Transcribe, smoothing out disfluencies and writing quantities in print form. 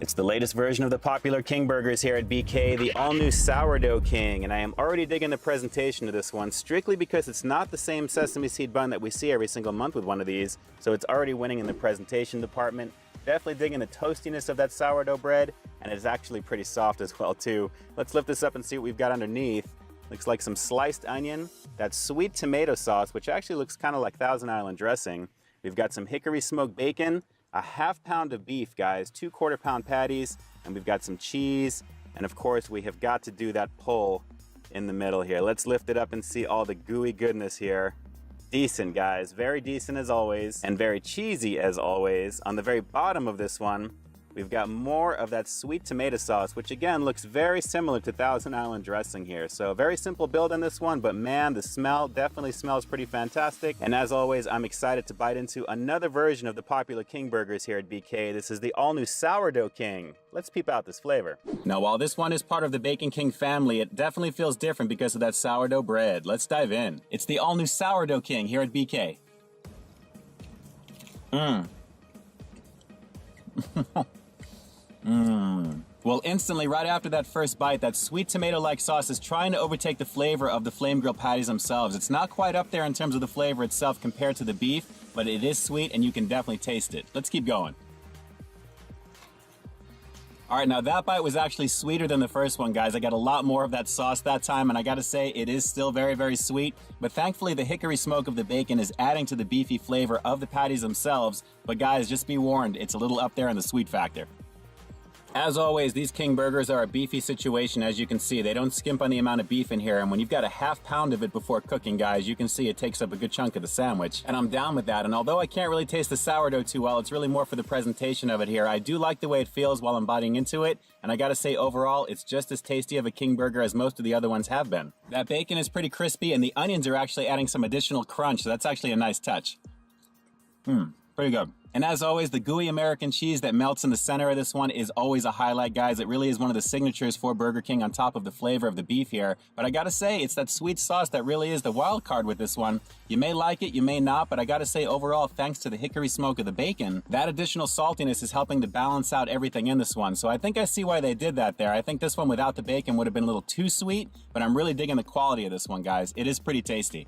It's the latest version of the popular King Burgers here at BK, the all-new Sourdough King, and I am already digging the presentation of this one strictly because it's not the same sesame seed bun that we see every single month with one of these, so it's already winning in the presentation department. Definitely digging the toastiness of that sourdough bread, and it's actually pretty soft as well too. Let's lift this up and see what we've got underneath. Looks like some sliced onion, that sweet tomato sauce, which actually looks kind of like Thousand Island dressing. We've got some hickory smoked bacon, a half pound of beef, guys, 2 quarter-pound patties, and we've got some cheese, and of course we have got to do that pull in the middle here. Let's lift it up and see all the gooey goodness here. Decent, guys, very decent as always, and very cheesy as always. On the very bottom of this one, we've got more of that sweet tomato sauce, which again looks very similar to Thousand Island dressing here. So very simple build on this one, but man, the smell definitely smells pretty fantastic. And as always, I'm excited to bite into another version of the popular King Burgers here at BK. This is the all-new Sourdough King. Let's peep out this flavor. Now, while this one is part of the Bacon King family, it definitely feels different because of that sourdough bread. Let's dive in. It's the all-new Sourdough King here at BK. Well, instantly, right after that first bite, that sweet tomato-like sauce is trying to overtake the flavor of the flame grill patties themselves. It's not quite up there in terms of the flavor itself compared to the beef, but it is sweet and you can definitely taste it. Let's keep going. All right, now that bite was actually sweeter than the first one, guys. I got a lot more of that sauce that time, and I gotta say, it is still very, very sweet. But thankfully, the hickory smoke of the bacon is adding to the beefy flavor of the patties themselves. But guys, just be warned, it's a little up there in the sweet factor. As always, these King Burgers are a beefy situation, as you can see. They don't skimp on the amount of beef in here, and when you've got a half pound of it before cooking, guys, you can see it takes up a good chunk of the sandwich, and I'm down with that. And although I can't really taste the sourdough too well, it's really more for the presentation of it here. I do like the way it feels while I'm biting into it, and I gotta say, overall, it's just as tasty of a King Burger as most of the other ones have been. That bacon is pretty crispy, and the onions are actually adding some additional crunch, so that's actually a nice touch. Pretty good. And as always, the gooey American cheese that melts in the center of this one is always a highlight, guys. It really is one of the signatures for Burger King on top of the flavor of the beef here. But I gotta say, it's that sweet sauce that really is the wild card with this one. You may like it, you may not, but I gotta say, overall, thanks to the hickory smoke of the bacon, that additional saltiness is helping to balance out everything in this one. So I think I see why they did that there. I think this one without the bacon would have been a little too sweet, but I'm really digging the quality of this one, guys. It is pretty tasty.